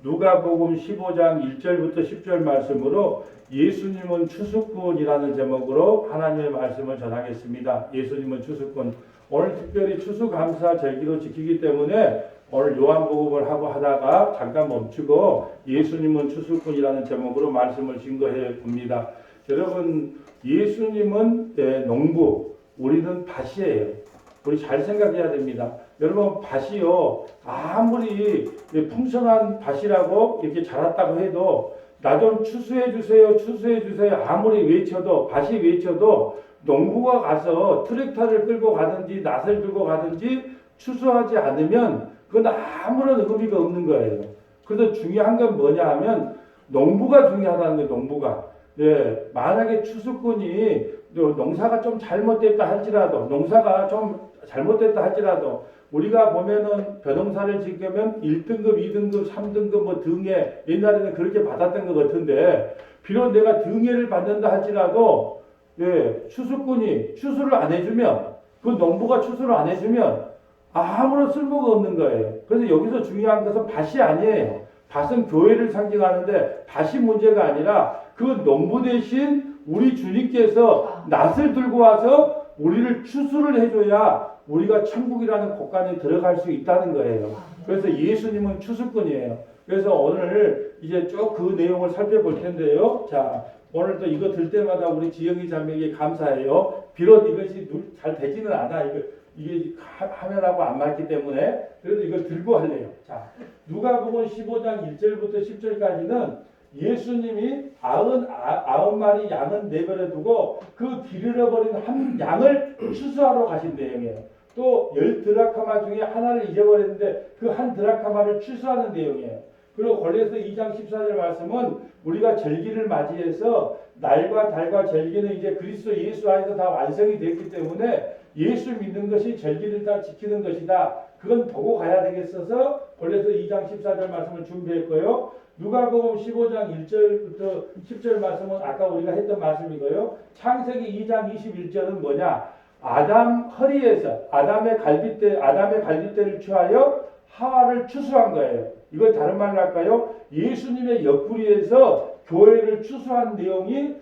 누가복음 15장 1절부터 10절 말씀으로 예수님은 추수꾼이라는 제목으로 하나님의 말씀을 전하겠습니다. 예수님은 추수꾼. 오늘 특별히 추수감사 절기로 지키기 때문에 오늘 요한복음을 하고 하다가 잠깐 멈추고 예수님은 추수꾼이라는 제목으로 말씀을 증거해 봅니다. 여러분, 예수님은 농부, 우리는 밭이에요. 우리 잘 생각해야 됩니다. 여러분, 밭이요, 아무리 풍성한 밭이라고 이렇게 자랐다고 해도 나 좀 추수해 주세요, 추수해 주세요 아무리 외쳐도, 밭이 외쳐도 농부가 가서 트랙터를 끌고 가든지 낫을 들고 가든지 추수하지 않으면 그건 아무런 의미가 없는 거예요. 그래서 중요한 건 뭐냐 하면 농부가 중요하다는 거예요. 농부가. 예, 만약에 추수꾼이 농사가 좀 잘못됐다 할지라도, 농사가 좀 잘못됐다 할지라도 우리가 보면은 벼농사를 지으면 1등급, 2등급, 3등급 뭐 등에 옛날에는 그렇게 받았던 것 같은데 비록 내가 등해를 받는다 할지라도 예, 추수꾼이 추수를 안 해주면 그 농부가 추수를 안 해주면 아무런 쓸모가 없는 거예요. 그래서 여기서 중요한 것은 밭이 아니에요. 밭은 교회를 상징하는데 밭이 문제가 아니라 그 농부 대신 우리 주님께서 낫을 들고 와서 우리를 추수를 해줘야 우리가 천국이라는 곳간에 들어갈 수 있다는 거예요. 그래서 예수님은 추수꾼이에요. 그래서 오늘 이제 쭉 그 내용을 살펴볼 텐데요. 자, 오늘 또 이거 들 때마다 우리 지영이 자매에게 감사해요. 비록 이것이 잘 되지는 않아. 이게 화면하고 안 맞기 때문에 그래도 이걸 들고 할래요. 자, 누가복음 15장 1절부터 10절까지는 예수님이 90마리 양은 내버려 두고 그 길 잃어버린 한 양을 추수하러 가신 내용이에요. 또 10드라카마 중에 하나를 잊어버렸는데 그 한 드라카마를 추수하는 내용이에요. 그리고 골로새 2장 14절 말씀은 우리가 절기를 맞이해서 날과 달과 절기는 이제 그리스도 예수 안에서 다 완성이 됐기 때문에 예수 믿는 것이 절기를 다 지키는 것이다. 그건 보고 가야 되겠어서 골로새 2장 14절 말씀을 준비했고요. 누가복음 15장 1절부터 10절 말씀은 아까 우리가 했던 말씀이고요. 창세기 2장 21절은 뭐냐? 아담 허리에서 아담의 갈빗대를 취하여 하와를 추수한 거예요. 이걸 다른 말로 할까요? 예수님의 옆구리에서 교회를 추수한 내용이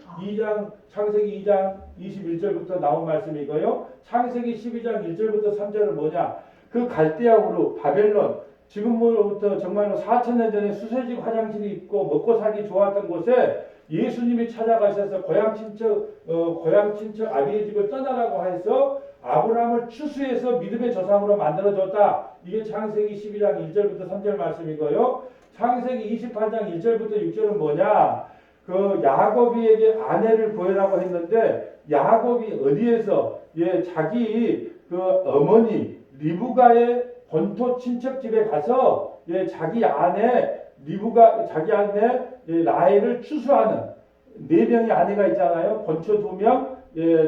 창세기 2장 21절부터 나온 말씀이고요. 창세기 12장 1절부터 3절은 뭐냐? 그 갈대아우르 바벨론, 지금부터 정말로 4,000년 전에 수세식 화장실이 있고 먹고 살기 좋았던 곳에 예수님이 찾아가셔서 고향 친척 아비의 집을 떠나라고 해서 아브라함을 추수해서 믿음의 조상으로 만들어줬다. 이게 창세기 12장 1절부터 3절 말씀이고요. 창세기 28장 1절부터 6절은 뭐냐? 그 야곱이에게 아내를 구해라고 했는데 야곱이 어디에서 자기 그 어머니 리브가의 본토 친척 집에 가서 자기 아내 라헬을 추수하는 4명의 아내가 있잖아요. 본초 2명,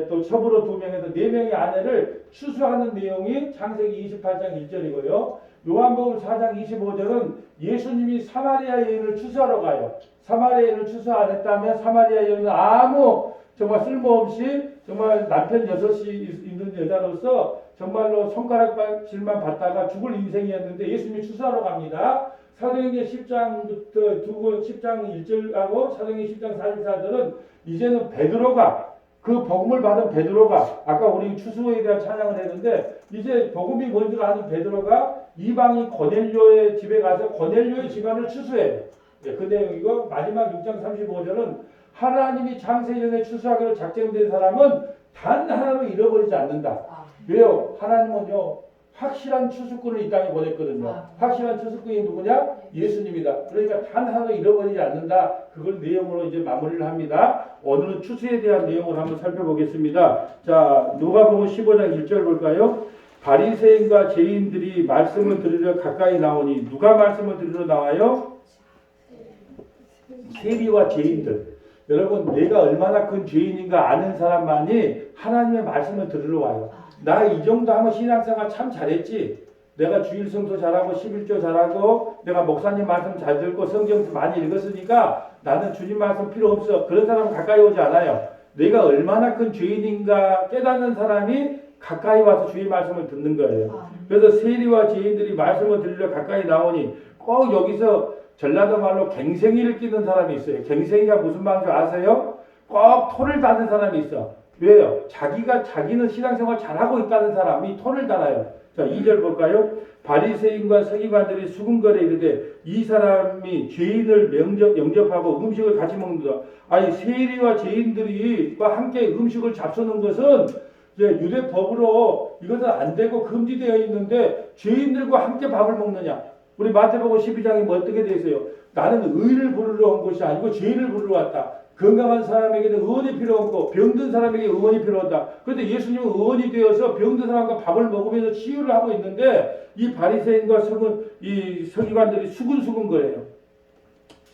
또 첩으로 2명에서 4명의 아내를 추수하는 내용이 창세기 28장 1절이고요. 요한복음 4장 25절은 예수님이 사마리아 여인을 추수하러 가요. 사마리아 여인을 추수 안 했다면 사마리아 여인은 정말 쓸모없이 정말 남편 6이 있는 여자로서 정말로 손가락질만 받다가 죽을 인생이었는데 예수님이 추수하러 갑니다. 사도행전 10장부터 10장 1절하고 사도행전 10장 44절은 이제는 베드로가 그 복음을 받은 베드로가 아까 우리 추수에 대한 찬양을 했는데 이제 복음이 뭔지 아는 베드로가 이방인 고넬료의 집에 가서 고넬료의 집안을 추수해요. 그 내용이고 마지막 6장 35절은 하나님이 창세전에 추수하기로 작정된 사람은 단 하나도 잃어버리지 않는다. 왜요? 하나님은요 확실한 추수꾼을 이 땅에 보냈거든요. 확실한 추수꾼이 누구냐? 예수님이다. 그러니까 단 하나도 잃어버리지 않는다. 그걸 내용으로 이제 마무리를 합니다. 오늘은 추수에 대한 내용을 한번 살펴보겠습니다. 자, 누가복음 15장 1절 볼까요? 바리새인과 죄인들이 말씀을 들으려 가까이 나오니 누가 말씀을 들으러 나와요? 세리와 죄인들. 여러분, 내가 얼마나 큰 죄인인가 아는 사람만이 하나님의 말씀을 들으러 와요. 나 이 정도 하면 신앙생활 참 잘했지. 내가 주일 성수 잘하고 11조 잘하고 내가 목사님 말씀 잘 듣고 성경 많이 읽었으니까 나는 주님 말씀 필요 없어. 그런 사람은 가까이 오지 않아요. 내가 얼마나 큰 죄인인가 깨닫는 사람이 가까이 와서 주의 말씀을 듣는 거예요. 그래서 세리와 죄인들이 말씀을 들으려 가까이 나오니 꼭 여기서 전라도 말로 갱생이를 끼는 사람이 있어요. 갱생이가 무슨 말인지 아세요? 꼭 토를 다는 사람이 있어. 왜요? 자기는 신앙생활 잘하고 있다는 사람이 토를 달아요. 자, 2절 볼까요? 바리새인과 서기관들이 수군거래 이르되 이 사람이 죄인을 영접하고 음식을 같이 먹는다. 아니 세리와 죄인들이 함께 음식을 잡수는 것은 이제 유대 법으로 이것은 안 되고 금지되어 있는데 죄인들과 함께 밥을 먹느냐? 우리 마태복음 12장에 뭐 어떻게 되어 있어요? 나는 의를 부르러 온 것이 아니고 죄인을 부르러 왔다. 건강한 사람에게는 의원이 필요 없고 병든 사람에게 의원이 필요하다. 그런데 예수님은 의원이 되어서 병든 사람과 밥을 먹으면서 치유를 하고 있는데 이 바리새인과 이 서기관들이 수근수근 거려요.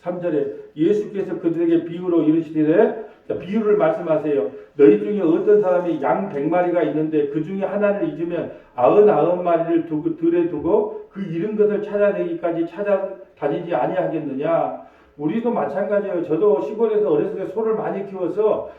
3절에 예수께서 그들에게 비유로 이르시되 비유를 말씀하세요. 너희 중에 어떤 사람이 양 100마리가 있는데 그 중에 하나를 잊으면 99마리를 들에 두고 그 잃은 것을 찾아내기까지 찾아다니지 아니하겠느냐. 우리도 마찬가지예요. 저도 시골에서 어렸을 때 소를 많이 키워서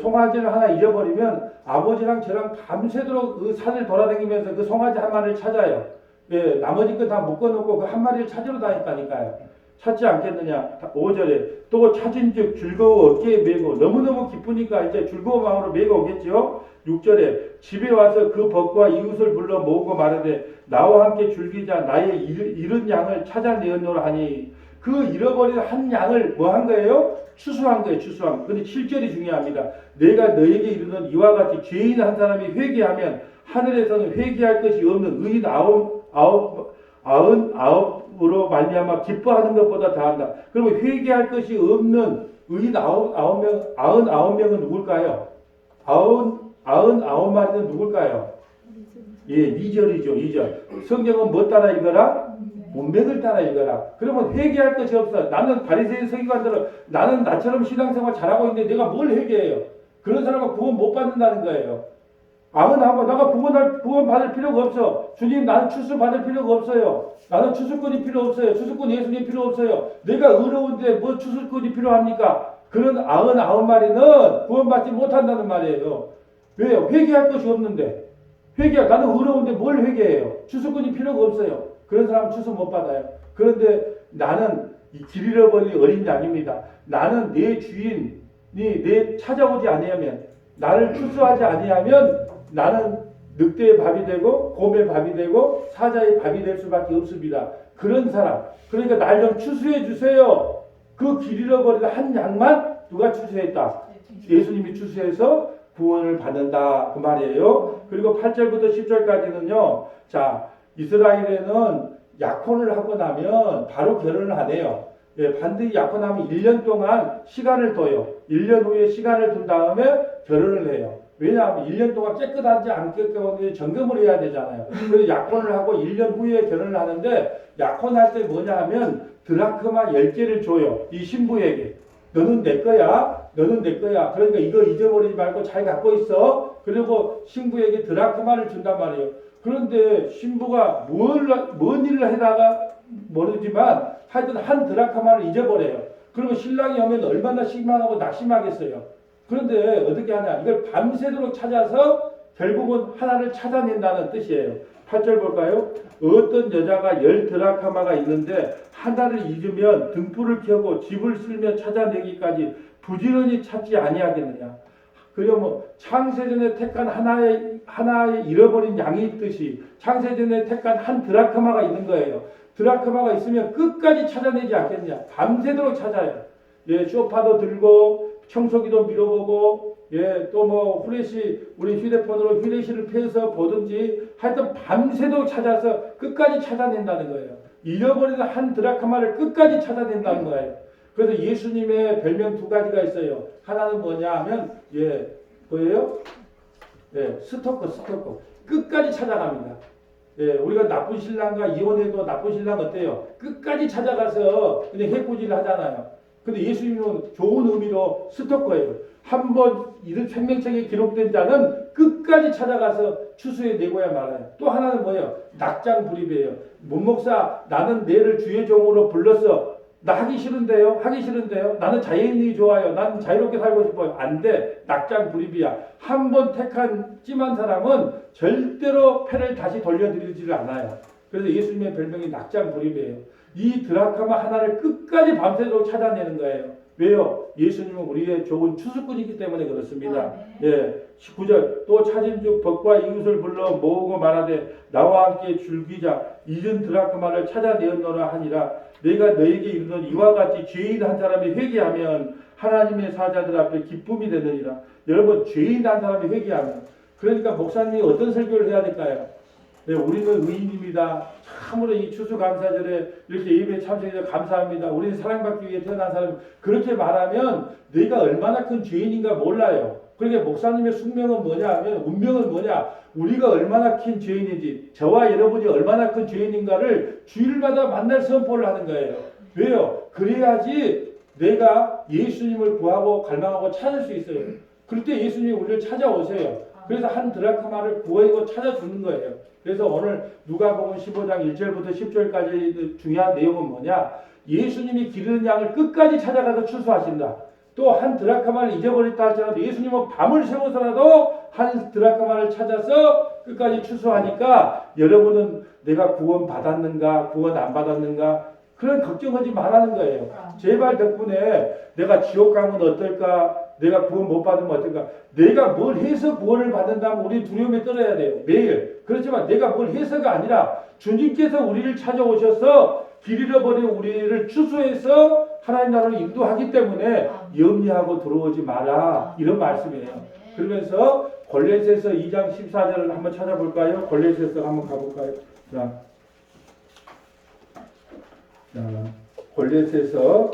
송아지를 하나 잊어버리면 아버지랑 저랑 밤새도록 그 산을 돌아다니면서 그 송아지 한 마리를 찾아요. 예, 나머지 거 다 묶어놓고 그 한 마리를 찾으러 다녔다니까요. 찾지 않겠느냐. 5절에 또 찾은즉 즐거워 어깨에 메고 너무너무 기쁘니까 이제 즐거운 마음으로 메고 오겠죠. 6절에 집에 와서 그 벗과 이웃을 불러 모으고 말하되 나와 함께 즐기자 나의 잃은 양을 찾아내었노라 하니 그 잃어버린 한 양을 뭐 한 거예요? 추수한 거예요. 추수한 거. 근데 7절이 중요합니다. 내가 너에게 이르는 이와 같이 죄인 한 사람이 회개하면 하늘에서는 회개할 것이 없는 의인 아흔아홉으로 말미암아 기뻐하는 것보다 더한다. 그러면 회개할 것이 없는 의인 99명은 누굴까요? 99마리는 누굴까요? 예, 2절이죠. 2절. 성경은 뭐 따라 읽어라? 문맥을 따라 읽어라. 그러면 회개할 것이 없어. 나는 바리새인 서기관들은 나는 나처럼 신앙생활 잘하고 있는데 내가 뭘 회개해요? 그런 사람은 구원 못 받는다는 거예요. 아흔하고 내가 구원 받을 필요가 없어. 주님 나는 추수 받을 필요가 없어요. 나는 추수꾼이 필요 없어요. 추수꾼 예수님 필요 없어요. 내가 의로운데 뭐 추수꾼이 필요합니까? 그런 99마리는 구원받지 못한다는 말이에요. 왜요? 회개할 것이 없는데. 나는 의로운데 뭘 회개해요? 추수꾼이 필요가 없어요. 그런 사람은 추수 못 받아요. 그런데 나는 이 길 잃어버린 어린 양입니다. 나는 내 주인이 내 찾아오지 아니하면 나를 추수하지 아니하면 나는 늑대의 밥이 되고 곰의 밥이 되고 사자의 밥이 될 수밖에 없습니다. 그런 사람. 그러니까 날 좀 추수해 주세요. 그 길 잃어버린 한 양만 누가 추수했다? 예수님이 추수해서 구원을 받는다. 그 말이에요. 그리고 8절부터 10절까지는요. 자, 이스라엘에는 약혼을 하고 나면 바로 결혼을 안 해요. 예, 반드시 약혼하면 1년 동안 시간을 둬요. 1년 후에 시간을 둔 다음에 결혼을 해요. 왜냐하면 1년 동안 깨끗한지 안 깨끗한지 점검을 해야 되잖아요. 그래서 약혼을 하고 1년 후에 결혼을 하는데 약혼할 때 뭐냐 하면 드라크마 10개를 줘요. 이 신부에게. 너는 내 거야. 너는 내 거야. 그러니까 이거 잊어버리지 말고 잘 갖고 있어. 그리고 신부에게 드라크마를 준단 말이에요. 그런데 신부가 뭔 일을 해다가 모르지만 하여튼 한 드라크마를 잊어버려요. 그러면 신랑이 오면 얼마나 실망하고 낙심하겠어요. 그런데 어떻게 하냐. 이걸 밤새도록 찾아서 결국은 하나를 찾아낸다는 뜻이에요. 8절 볼까요? 어떤 여자가 10드라크마가 있는데 하나를 잊으면 등불을 켜고 집을 쓸며 찾아내기까지 부지런히 찾지 아니하겠느냐. 그러면 창세전에 택한 하나의 잃어버린 양이 있듯이 창세전에 택한 한 드라크마가 있는 거예요. 드라크마가 있으면 끝까지 찾아내지 않겠냐. 밤새도록 찾아요. 예, 소파도 들고 청소기도 밀어보고 예, 또 뭐 우리 휴대폰으로 후레쉬를 펴서 보든지 하여튼 밤새도록 찾아서 끝까지 찾아낸다는 거예요. 잃어버린 한 드라크마를 끝까지 찾아낸다는 거예요. 그래서 예수님의 별명 2가지가 있어요. 하나는 뭐냐 하면 뭐예요? 스토커. 끝까지 찾아갑니다. 우리가 나쁜 신랑과 이혼해도 나쁜 신랑 어때요? 끝까지 찾아가서 그냥 해코지를 하잖아요. 근데 예수님은 좋은 의미로 스토커예요. 한번 이런 생명책에 기록된 자는 끝까지 찾아가서 추수해 내고야 말아요. 또 하나는 뭐예요? 낙장불입이에요. 문목사 나는 내를 주의 종으로 불렀어. 나 하기 싫은데요. 나는 자연이 좋아요. 나는 자유롭게 살고 싶어요. 안 돼. 낙장불입이야. 한 번 택한 찜한 사람은 절대로 패를 다시 돌려드리지를 않아요. 그래서 예수님의 별명이 낙장불입이에요. 이 드라크마 하나를 끝까지 밤새도록 찾아내는 거예요. 왜요? 예수님은 우리의 좋은 추수꾼이기 때문에 그렇습니다. 예, 19절 또 찾은즉 벗과 이웃을 불러 모으고 말하되 나와 함께 줄기자 잊은 드라크마를 찾아내었노라 하니라. 내가 너에게 이르는 이와 같이 죄인 한 사람이 회개하면 하나님의 사자들 앞에 기쁨이 되느니라. 여러분, 죄인 한 사람이 회개하면, 그러니까 목사님이 어떤 설교를 해야 될까요? 네, 우리는 의인입니다. 참으로 이 추수감사절에 이렇게 예배에 참석해서 감사합니다. 우리는 사랑받기 위해 태어난 사람, 그렇게 말하면 내가 얼마나 큰 죄인인가 몰라요. 그러니까 목사님의 숙명은 뭐냐 하면, 운명은 뭐냐, 우리가 얼마나 큰 죄인인지, 저와 여러분이 얼마나 큰 죄인인가를 주일마다 만날 선포를 하는 거예요. 왜요? 그래야지 내가 예수님을 구하고 갈망하고 찾을 수 있어요. 그럴 때 예수님이 우리를 찾아오세요. 그래서 한 드라크마를 구하고 찾아주는 거예요. 그래서 오늘 누가복음 15장 1절부터 10절까지 중요한 내용은 뭐냐? 예수님이 기르는 양을 끝까지 찾아가서 추수하신다. 또 한 드라크마를 잊어버렸다 할지라도 예수님은 밤을 새워서라도 한 드라크마를 찾아서 끝까지 추수하니까 여러분은 내가 구원 받았는가 구원 안 받았는가 그런 걱정하지 말라는 거예요. 제발 덕분에 내가 지옥 가면 어떨까, 내가 구원 못 받으면 어떨까, 내가 뭘 해서 구원을 받는다면 우리 두려움에 떨어야 돼요. 매일. 그렇지만 내가 뭘 해서가 아니라 주님께서 우리를 찾아오셔서 길 잃어버린 우리를 추수해서 하나님 나라로 인도하기 때문에 염려하고 들어오지 마라, 이런 말씀이에요. 그러면서 골로새서 2장 14절을 한번 찾아볼까요? 골로새서 한번 가볼까요? 골로새서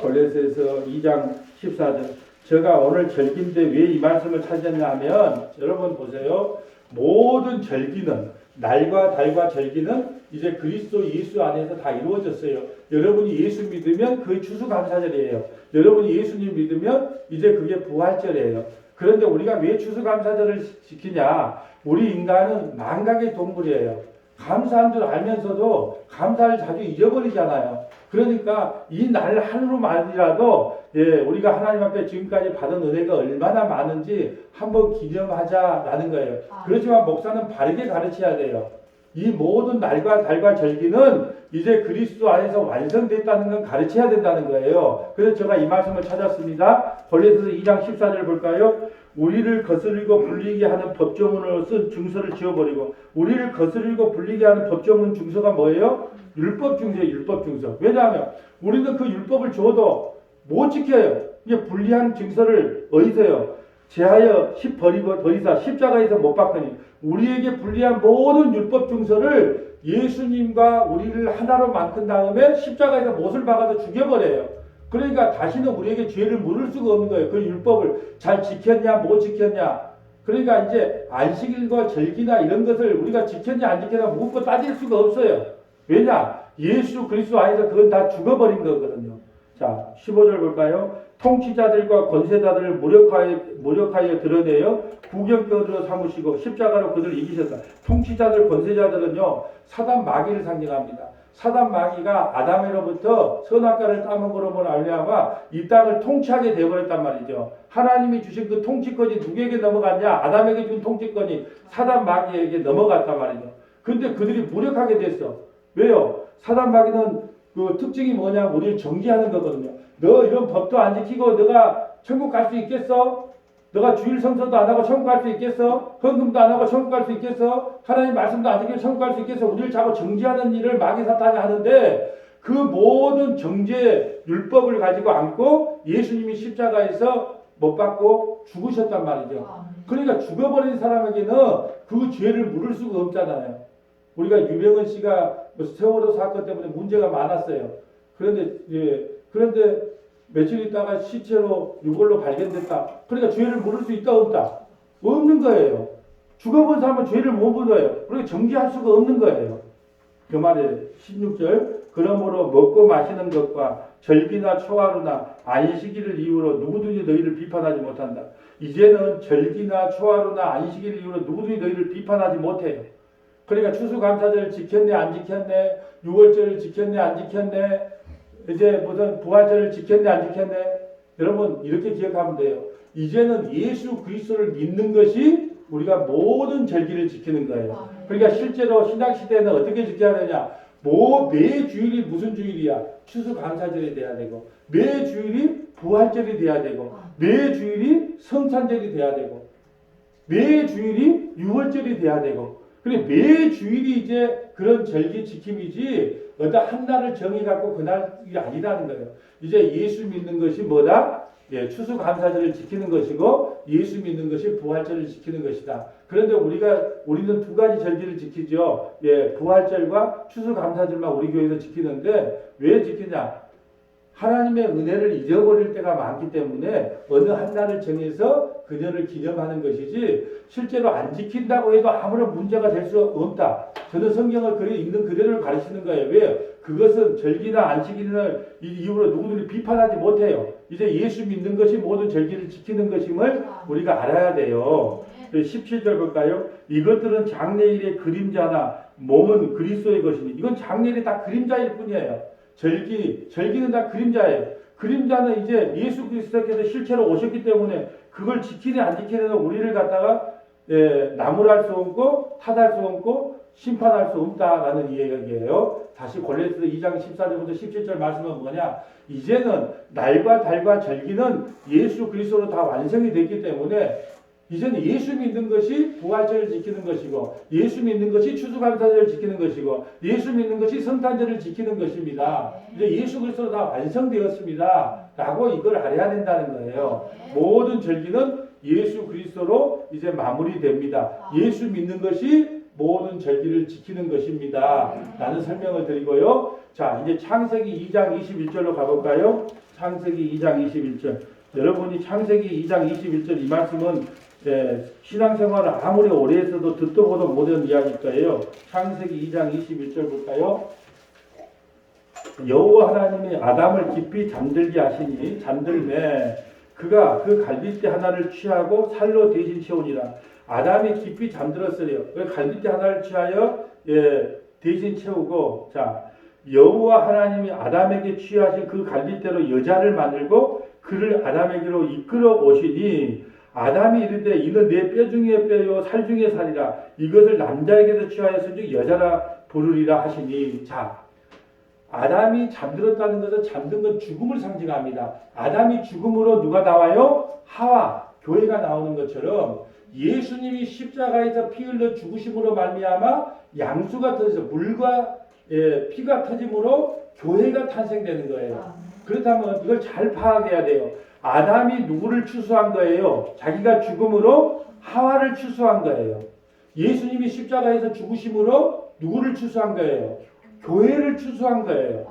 2장 14절. 제가 오늘 절기인데 왜 이 말씀을 찾았냐면, 여러분 보세요. 모든 절기는, 날과 달과 절기는 이제 그리스도 예수 안에서 다 이루어졌어요. 여러분이 예수 믿으면 그게 추수감사절이에요. 여러분이 예수님 믿으면 이제 그게 부활절이에요. 그런데 우리가 왜 추수감사절을 지키냐? 우리 인간은 망각의 동물이에요. 감사한 줄 알면서도 감사를 자주 잊어버리잖아요. 그러니까 이 날 하루만이라도 우리가 하나님 앞에 지금까지 받은 은혜가 얼마나 많은지 한번 기념하자라는 거예요. 그렇지만 목사는 바르게 가르쳐야 돼요. 이 모든 날과 달과 절기는 이제 그리스도 안에서 완성됐다는 건 가르쳐야 된다는 거예요. 그래서 제가 이 말씀을 찾았습니다. 골로새서 2장 14절 볼까요? 우리를 거스르고 불리게 하는 법조문으로 쓴 증서를 지워버리고, 우리를 거스르고 불리게 하는 법조문 증서가 뭐예요? 율법 증서예요. 율법 증서. 왜냐하면 우리는 그 율법을 줘도 못 지켜요. 이게 불리한 증서를 어디서요? 제하여 버리사 십자가에서 못 박으니, 우리에게 불리한 모든 율법 증서를 예수님과 우리를 하나로 만든 다음에 십자가에서 못을 박아서 죽여버려요. 그러니까 다시는 우리에게 죄를 물을 수가 없는 거예요. 그 율법을 잘 지켰냐 못 지켰냐. 그러니까 이제 안식일과 절기나 이런 것을 우리가 지켰냐 안 지켰냐 묻고 따질 수가 없어요. 왜냐? 예수 그리스도 안에서 그건 다 죽어버린 거거든요. 자, 15절 볼까요? 통치자들과 권세자들을 무력하여 드러내어 구경거리로 삼으시고 십자가로 그들을 이기셨다. 통치자들, 권세자들은요, 사단 마귀를 상징합니다. 사단 마귀가 아담으로부터 선악과를 따먹으로 알미암아 이 땅을 통치하게 되어버렸단 말이죠. 하나님이 주신 그 통치권이 누구에게 넘어갔냐? 아담에게 준 통치권이 사단 마귀에게 넘어갔단 말이죠. 그런데 그들이 무력하게 됐어. 왜요? 사단 마귀는 그 특징이 뭐냐? 우리를 정죄하는 거거든요. 너 이런 법도 안 지키고 너가 천국 갈 수 있겠어? 너가 주일 성서도 안 하고 천국 갈 수 있겠어? 헌금도 안 하고 천국 갈 수 있겠어? 하나님 말씀도 안 지키고 천국 갈 수 있겠어? 우리를 자꾸 정죄하는 일을 마귀 사탄이 하는데, 그 모든 정죄 율법을 가지고 안고 예수님이 십자가에서 못 박고 죽으셨단 말이죠. 그러니까 죽어버린 사람에게는 그 죄를 물을 수가 없잖아요. 우리가 유병헌 씨가 세월호 사건 때문에 문제가 많았어요. 그런데 며칠 있다가 시체로 유골로 발견됐다. 그러니까 죄를 물을 수 있다 없다? 없는 거예요. 죽어본 사람은 죄를 못 물어요. 그러니까 정죄할 수가 없는 거예요. 그 말에 16절, 그러므로 먹고 마시는 것과 절기나 초하루나 안식일을 이유로 누구든지 너희를 비판하지 못한다. 이제는 절기나 초하루나 안식일을 이유로 누구든지 너희를 비판하지 못해요. 그러니까 추수감사절을 지켰네 안 지켰네, 6월절을 지켰네 안 지켰네, 이제 무슨 부활절을 지켰네 안 지켰네. 여러분 이렇게 기억하면 돼요. 이제는 예수 그리스도를 믿는 것이 우리가 모든 절기를 지키는 거예요. 그러니까 실제로 신약시대에는 어떻게 지켜야 되냐? 매 주일이 무슨 주일이야? 추수감사절이 돼야 되고, 매 주일이 부활절이 돼야 되고, 매 주일이 성찬절이 돼야 되고, 매 주일이 유월절이 돼야 되고, 그래 매 주일이 이제 그런 절기 지킴이지 어떤 한 날을 정해갖고 그날이 아니라는 거예요. 이제 예수 믿는 것이 뭐다? 예, 추수감사절을 지키는 것이고 예수 믿는 것이 부활절을 지키는 것이다. 그런데 우리는 두 가지 절기를 지키죠. 예, 부활절과 추수감사절만 우리 교회에서 지키는데 왜 지키냐? 하나님의 은혜를 잊어버릴 때가 많기 때문에 어느 한 날을 정해서 그녀를 기념하는 것이지 실제로 안 지킨다고 해도 아무런 문제가 될 수 없다. 저는 성경을 있는 그대로를 가르치는 거예요. 왜? 그것은 절기나 안식일을 이유로 누구들이 비판하지 못해요. 이제 예수 믿는 것이 모든 절기를 지키는 것임을 우리가 알아야 돼요. 17절 볼까요? 이것들은 장래일의 그림자나 몸은 그리스도의 것이니 이건 장래일이 다 그림자일 뿐이에요. 절기는 다 그림자예요. 그림자는 이제 예수 그리스도께서 실체로 오셨기 때문에 그걸 지키냐 안 지키냐는 우리를 갖다가 나무랄 수 없고 탓할 수 없고 심판할 수 없다라는 이야기예요. 다시 골로새서 2장 14절부터 17절 말씀은 뭐냐? 이제는 날과 달과 절기는 예수 그리스도로 다 완성이 됐기 때문에 이제는 예수 믿는 것이 부활절을 지키는 것이고 예수 믿는 것이 추수감사절을 지키는 것이고 예수 믿는 것이 성탄절을 지키는 것입니다. 이제 예수 그리스도로 다 완성되었습니다. 라고 이걸 알아야 된다는 거예요. 모든 절기는 예수 그리스도로 이제 마무리됩니다. 예수 믿는 것이 모든 절기를 지키는 것입니다. 라는 설명을 드리고요. 자, 이제 창세기 2장 21절로 가볼까요? 창세기 2장 21절. 여러분이 창세기 2장 21절 이 말씀은 신앙생활을 아무리 오래 했어도 듣도 보도 못한 이야기일 거예요. 창세기 2장 21절 볼까요? 여호와 하나님이 아담을 깊이 잠들게 하시니 잠들매 그가 그 갈빗대 하나를 취하고 살로 대신 채우니라. 아담이 깊이 잠들었어요. 그 갈빗대 하나를 취하여 대신 채우고 자 여호와 하나님이 아담에게 취하신 그 갈빗대로 여자를 만들고 그를 아담에게로 이끌어 오시니 아담이 이르되 이는 내 뼈 중에 뼈요 살 중에 살이라 이것을 남자에게서 취하였은즉 여자라 부르리라 하시니 자 아담이 잠들었다는 것은 잠든 건 죽음을 상징합니다. 아담이 죽음으로 누가 나와요? 하와 교회가 나오는 것처럼 예수님이 십자가에서 피 흘려 죽으심으로 말미암아 양수가 터져서 물과 피가 터짐으로 교회가 탄생되는 거예요. 그렇다면 이걸 잘 파악해야 돼요. 아담이 누구를 추수한 거예요? 자기가 죽음으로 하와를 추수한 거예요. 예수님이 십자가에서 죽으심으로 누구를 추수한 거예요? 교회를 추수한 거예요.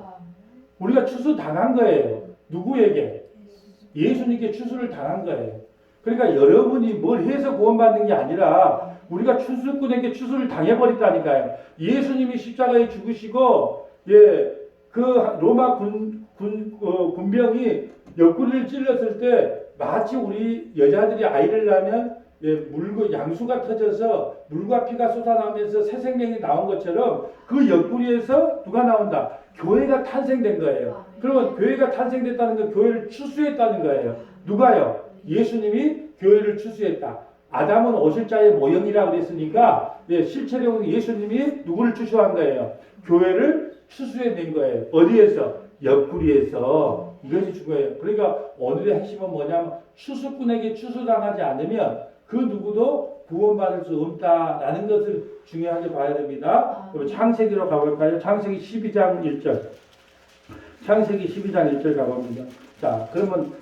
우리가 추수당한 거예요. 누구에게? 예수님께 추수를 당한 거예요. 그러니까 여러분이 뭘 해서 구원받는 게 아니라 우리가 추수꾼에게 추수를 당해버렸다니까요. 예수님이 십자가에 죽으시고 그 로마 군병이 옆구리를 찔렀을 때 마치 우리 여자들이 아이를 낳으면 물과 양수가 터져서 물과 피가 쏟아나오면서 새 생명이 나온 것처럼 그 옆구리에서 누가 나온다? 교회가 탄생된 거예요. 그러면 교회가 탄생됐다는 건 교회를 추수했다는 거예요. 누가요? 예수님이 교회를 추수했다. 아담은 오실자의 모형이라고 그랬으니까 실체적으로 예수님이 누구를 추수한 거예요? 교회를 추수해낸 거예요. 어디에서? 옆구리에서. 이것이 중요해요. 그러니까 오늘의 핵심은 뭐냐면 추수꾼에게 추수당하지 않으면 그 누구도 구원받을 수 없다라는 것을 중요하게 봐야 됩니다. 그럼 창세기로 가볼까요? 창세기 12장 1절. 창세기 12장 1절 가봅니다. 자, 그러면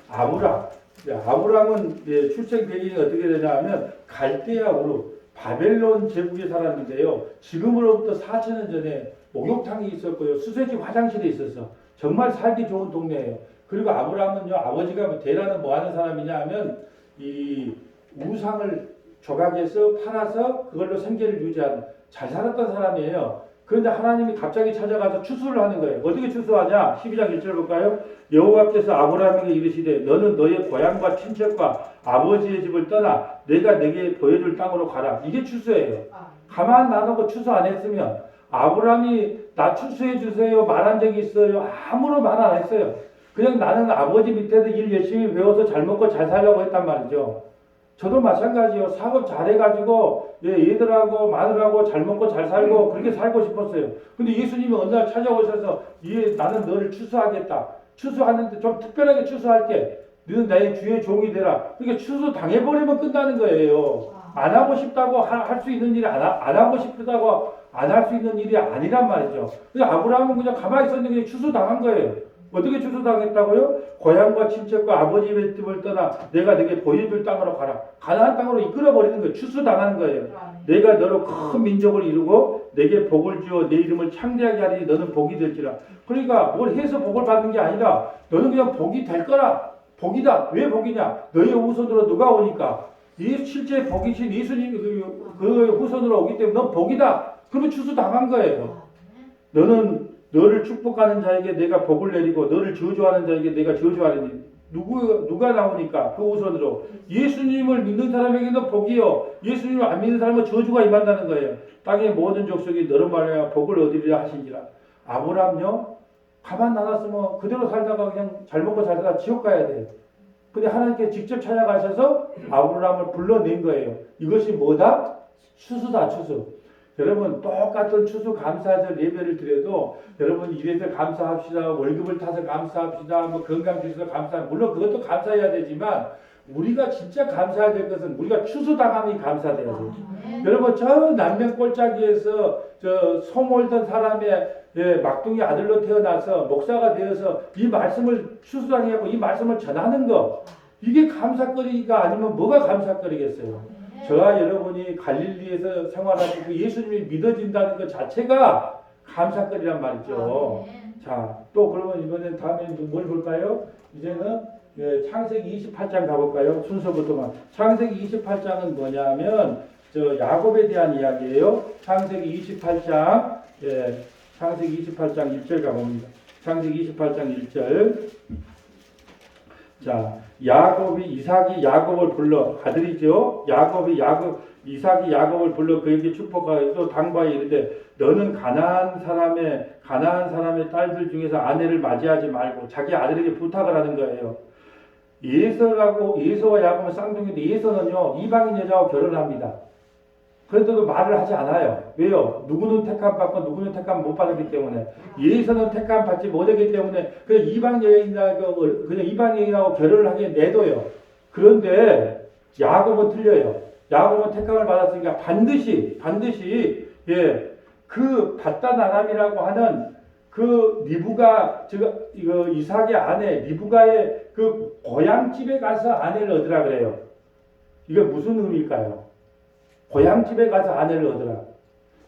아브람은 출생 배경이 어떻게 되냐 하면 갈대아 우르 바벨론 제국에 살았는데요. 지금으로부터 4,000년 전에 목욕탕이 있었고요. 수세지 화장실이 있어서 정말 살기 좋은 동네예요. 그리고 아브람은요, 아버지가 대라는 뭐 하는 사람이냐 하면 이 우상을 조각해서 팔아서 그걸로 생계를 유지하는 잘 살았던 사람이에요. 그런데 하나님이 갑자기 찾아가서 추수를 하는 거예요. 어떻게 추수하냐? 12장 1절 볼까요? 여호와께서 아브라함에게 이르시되 너는 너의 고향과 친척과 아버지의 집을 떠나 내가 내게 보여줄 땅으로 가라. 이게 추수예요. 가만 놔두고 추수 안 했으면 아브라함이 나 추수해 주세요 말한 적이 있어요? 아무런 말 안 했어요. 그냥 나는 아버지 밑에서 일 열심히 배워서 잘 먹고 잘 살려고 했단 말이죠. 저도 마찬가지요. 사업 잘해가지고 얘들하고 마누라하고 잘 먹고 잘 살고 그렇게 살고 싶었어요. 근데 예수님이 어느 날 찾아오셔서 나는 너를 추수하겠다. 추수하는데 좀 특별하게 추수할게. 너는 나의 주의 종이 되라. 그러니까 추수 당해버리면 끝나는 거예요. 안 하고 싶다고 할 수 있는 일이 안 하고 싶다고 안 할 수 있는 일이 아니란 말이죠. 그래서 아브라함은 그냥 가만히 있었는데 그냥 추수 당한 거예요. 어떻게 추수당했다고요? 고향과 친척과 아버지의 집을 떠나 내가 네게 보여줄 땅으로 가라. 가나안 땅으로 이끌어버리는 거예요. 추수당하는 거예요. 내가 너로 큰 민족을 이루고 내게 복을 주어 내 이름을 창대하게 하리니 너는 복이 될지라. 그러니까 뭘 해서 복을 받는 게 아니라 너는 그냥 복이 될 거라. 복이다. 왜 복이냐? 너의 후손으로 누가 오니까 실제 복이신 예수님 그 후손으로 오기 때문에 넌 복이다. 그러면 추수당한 거예요. 너를 축복하는 자에게 내가 복을 내리고 너를 저주하는 자에게 내가 저주하리니 누가 나오니까 그 후손으로 예수님을 믿는 사람에게는 복이요 예수님을 안 믿는 사람은 저주가 임한다는 거예요. 땅의 모든 족속이 너로 말하여 복을 얻으리라 하시니라. 아브라함요 가만 놔놨으면 그대로 살다가 그냥 잘 먹고 살다가 지옥 가야 돼요. 근데 하나님께 직접 찾아가셔서 아브라함을 불러낸 거예요. 이것이 뭐다? 추수다, 추수. 여러분 똑같은 추수감사절 예배를 드려도 여러분 이래서 감사합시다, 월급을 타서 감사합시다, 뭐 건강 주셔서 감사, 물론 그것도 감사해야 되지만 우리가 진짜 감사해야 될 것은 우리가 추수당함이 감사돼야 돼요. 여러분 저 남면 꼴짜기에서 저 소몰던 사람의 막둥이 아들로 태어나서 목사가 되어서 이 말씀을 추수당하고 이 말씀을 전하는 거 이게 감사거리가 아니면 뭐가 감사거리겠어요? 저와 여러분이 갈릴리에서 생활하시고 예수님이 믿어진다는 것 자체가 감사거리란 말이죠. 자, 또 그러면 이번엔 다음에 뭘 볼까요? 이제는 창세기 28장 가볼까요? 순서부터만. 창세기 28장은 뭐냐면 저 야곱에 대한 이야기예요. 창세기 28장 창세기 28장 1절 가봅니다. 창세기 28장 1절. 자, 이삭이 야곱을 불러 아들이죠. 이삭이 야곱을 불러 그에게 축복하여 또 당부하여 이르되 너는 가나안 사람의 딸들 중에서 아내를 맞이하지 말고 자기 아들에게 부탁을 하는 거예요. 예서와 야곱은 쌍둥이인데 예서는요 이방인 여자와 결혼합니다. 그런데도 말을 하지 않아요. 왜요? 누구는 택함 받고 누구는 택함 못 받았기 때문에 예서는 택함 받지 못하기 때문에 그냥 이방인하고 결혼을 하기에 내둬요. 그런데 야곱은 틀려요. 야곱은 택함을 받았으니까 반드시 그 바다나람이라고 하는 그 리브가 이거 이삭의 아내 리브가의 그 고향집에 가서 아내를 얻으라 그래요. 이게 무슨 의미일까요? 고향집에 가서 아내를 얻으라.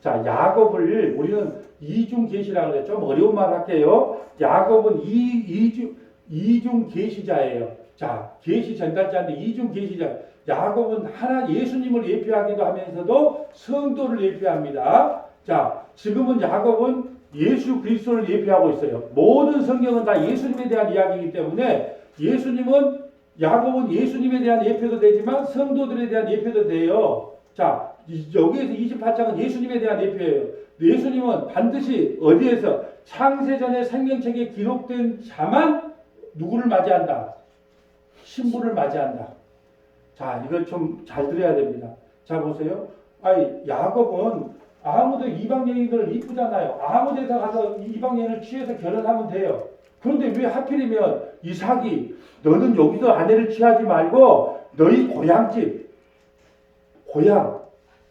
자, 야곱을 우리는 이중 계시라고 그래요. 좀 어려운 말 할게요. 야곱은 이중 계시자예요. 자, 계시 전달자인데 이중 계시자. 야곱은 예수님을 예표하기도 하면서도 성도를 예표합니다. 자, 지금은 야곱은 예수 그리스도를 예표하고 있어요. 모든 성경은 다 예수님에 대한 이야기이기 때문에 야곱은 예수님에 대한 예표도 되지만 성도들에 대한 예표도 돼요. 자, 여기에서 28장은 예수님에 대한 예표예요. 예수님은 반드시 어디에서 창세전의 생명책에 기록된 자만 누구를 맞이한다? 신부를 맞이한다. 자, 이걸 좀 잘 들어야 됩니다. 자, 보세요. 야곱은 아무도 이방 여인을 이쁘잖아요. 아무 데서 가서 이방 여인을 취해서 결혼하면 돼요. 그런데 왜 하필이면 이삭이 너는 여기서 아내를 취하지 말고 너희 고향집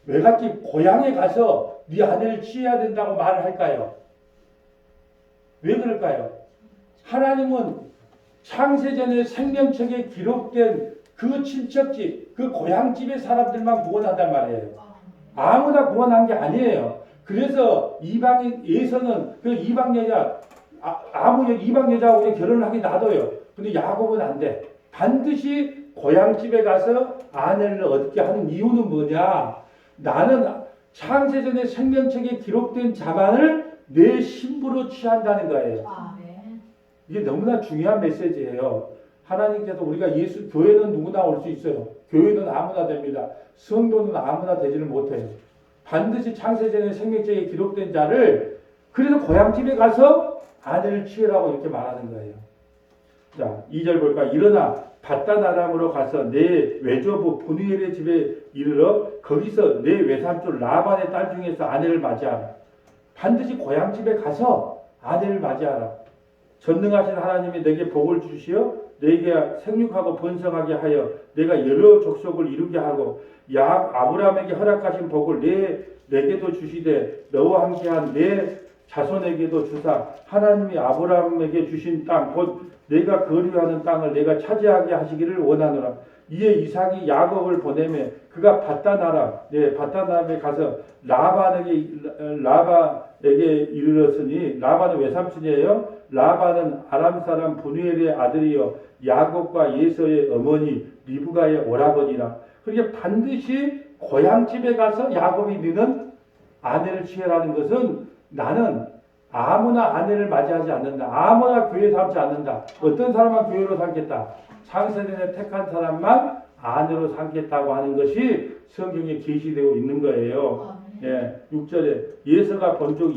외갓집 고향에 가서 네 아내를 취해야 된다고 말을 할까요? 왜 그럴까요? 하나님은 창세전의 생명책에 기록된 그 친척집, 그 고향집의 사람들만 구원한단 말이에요. 아무나 구원한 게 아니에요. 그래서 예서는 그 이방 여자하고 결혼을 하게 놔둬요. 근데 야곱은 안 돼. 반드시 고향집에 가서 아내를 얻게 하는 이유는 뭐냐? 나는 창세전의 생명책에 기록된 자만을 내 신부로 취한다는 거예요. 이게 너무나 중요한 메시지예요. 하나님께서 우리가 교회는 누구나 올 수 있어요. 교회는 아무나 됩니다. 성도는 아무나 되지를 못해요. 반드시 창세전의 생명책에 기록된 자를 그래서 고향집에 가서 아내를 취하라고 이렇게 말하는 거예요. 자, 2절 볼까? 일어나 바단 아람으로 가서 내 외조부 브누엘의 집에 이르러 거기서 내 외삼촌 라반의 딸 중에서 아내를 맞이하라. 반드시 고향집에 가서 아내를 맞이하라. 전능하신 하나님이 내게 복을 주시어 내게 생육하고 번성하게 하여 내가 여러 족속을 이루게 하고 아브라함에게 허락하신 복을 내게도 주시되 너와 함께한 내 자손에게도 주사 하나님이 아브라함에게 주신 땅 곧 내가 거류하는 땅을 내가 차지하게 하시기를 원하노라. 이에 이삭이 야곱을 보내매 그가 바다나람에 가서 라반에게 이르렀으니 라반은 외삼촌이에요. 라반은 아람 사람 브누엘의 아들이요 야곱과 예서의 어머니 리브가의 오라버니라. 그러니까 반드시 고향집에 가서 야곱이 너는 아내를 취하라는 것은 나는 아무나 아내를 맞이하지 않는다. 아무나 교회 삼지 않는다. 어떤 사람만 교회로 삼겠다. 창세전에 택한 사람만 아내로 삼겠다고 하는 것이 성경에 계시되고 있는 거예요. 예, 6절에 예서가 본즉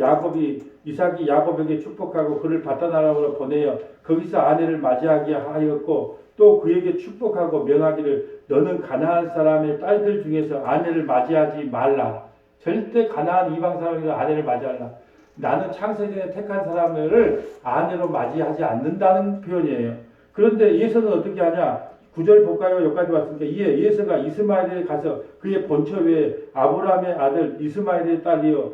이삭이 야곱에게 축복하고 그를 바다나람으로 보내어 거기서 아내를 맞이하게 하였고 또 그에게 축복하고 명하기를 너는 가나안 사람의 딸들 중에서 아내를 맞이하지 말라. 절대 가나안 이방 사람에서 아내를 맞이하라. 나는 창세전에 택한 사람을 아내로 맞이하지 않는다는 표현이에요. 그런데 예서는 어떻게 하냐? 9절 볼까요? 여기까지 왔으니까 이에 예서가 이스마엘에 가서 그의 본처 외에 아브라함의 아들 이스마엘의 딸이요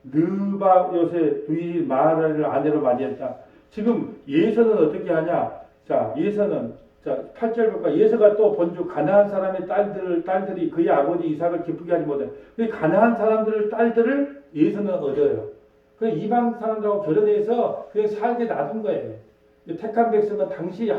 느바요새 부인 마하라를 아내로 맞이했다. 지금 예서는 어떻게 하냐? 예서는 8절 볼까? 예서가 또 본즉 가나안 사람의 딸들이 그의 아버지 이삭을 기쁘게 하지 못해. 그 가나안 사람들의 딸들을 예서는 얻어요. 그 이방 사람들하고 결혼해서 그냥 살게 놔둔 거예요. 택한 백성은 당시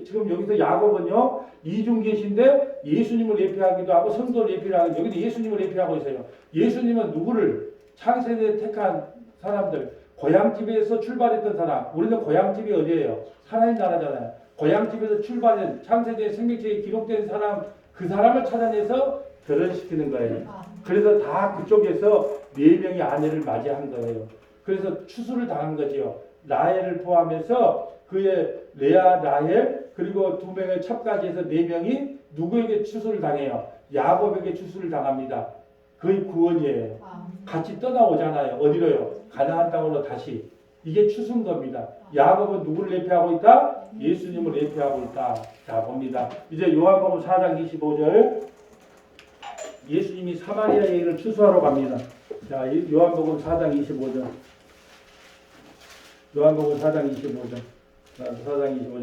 지금 여기서 야곱은요 이중계신데 예수님을 예표하기도 하고 성도를 예표하고 여기도 예수님을 예표하고 있어요. 예수님은 누구를 창세전에 택한 사람들 고향집에서 출발했던 사람. 우리는 고향집이 어디예요? 하나님 나라잖아요. 고향집에서 출발한 창세전에 생명책에 기록된 사람 그 사람을 찾아내서 결혼시키는 거예요. 그래서 다 그쪽에서 4명의 아내를 맞이한 거예요. 그래서 추수를 당한 거지요. 라헬을 포함해서 그의 레아, 라헬 그리고 2명의 첩까지 해서 4명이 누구에게 추수를 당해요? 야곱에게 추수를 당합니다. 그의 구원이에요. 같이 떠나오잖아요. 어디로요? 가나안 땅으로 다시. 이게 추수인 겁니다. 야곱은 누구를 예표하고 있다? 예수님을 예표하고 있다. 자 봅니다. 이제 요한복음 4장 25절 예수님이 사마리아 여인을 추수하러 갑니다. 자 요한복음 4장 25절 요한복음 4장 25절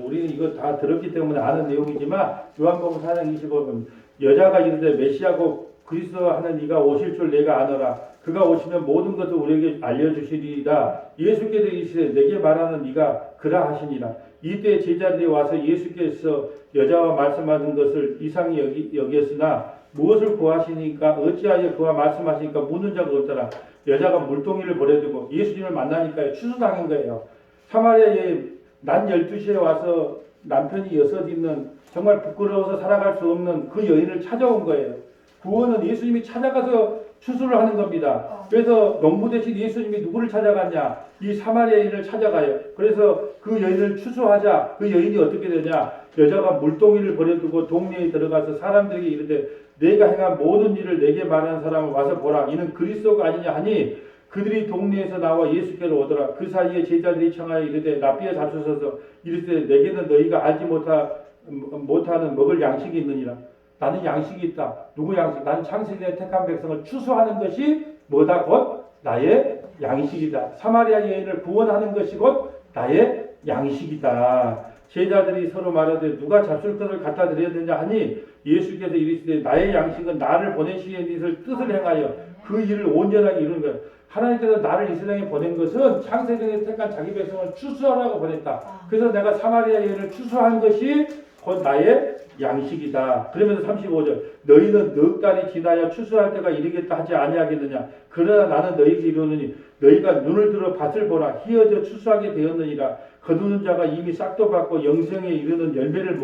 우리는 이거 다 들었기 때문에 아는 내용이지만 요한복음 4장 25절 여자가 이르되 메시아고 그리스도 하는 이가 오실 줄 내가 아노라. 그가 오시면 모든 것을 우리에게 알려주시리이다. 예수께서 이르시되 내게 말하는 이가 그라 하시니라. 이때 제자들이 와서 예수께서 여자와 말씀하는 것을 이상히 여겼으나 무엇을 구하시니까 어찌하여 그와 말씀하시니까 묻는 자가 없더라. 여자가 물동이를 버려두고 예수님을 만나니까 추수당한 거예요. 사마리아에 낮 12시에 와서 남편이 6 있는 정말 부끄러워서 살아갈 수 없는 그 여인을 찾아온 거예요. 구원은 예수님이 찾아가서 추수를 하는 겁니다. 그래서 농부 대신 예수님이 누구를 찾아갔냐? 이 사마리아 여인을 찾아가요. 그래서 그 여인을 추수하자. 그 여인이 어떻게 되냐? 여자가 물동이를 버려두고 동네에 들어가서 사람들에게 이르되 내가 행한 모든 일을 내게 말하는 사람을 와서 보라. 이는 그리스도가 아니냐 하니 그들이 동네에서 나와 예수께로 오더라. 그 사이에 제자들이 청하여 이르되 랍비야 잡수소서. 이르되 내게는 너희가 알지 못하는 먹을 양식이 있느니라. 나는 양식이 있다. 누구 양식? 나는 창세전에 택한 백성을 추수하는 것이 뭐다? 곧 나의 양식이다. 사마리아 여인을 구원하는 것이 곧 나의 양식이다. 제자들이 서로 말하되 누가 잡술 것을 갖다 드렸느냐 하니 예수께서 이르시되 나의 양식은 나를 보내시는 뜻을 행하여 그 일을 온전하게 이루는 거예요. 하나님께서 나를 이 세상에 보낸 것은 창세전에 택한 자기 백성을 추수하라고 보냈다. 그래서 내가 사마리아 여인을 추수한 것이 곧 나의 양식이다. 그러면서 35절 너희는 넉 달이 지나야 추수할 때가 이르겠다 하지 아니하겠느냐. 그러나 나는 너희에게 이르노니 너희가 눈을 들어 밭을 보라. 희어져 추수하게 되었느니라. 거두는 자가 이미 싹도 받고 영생에 이르는 열매를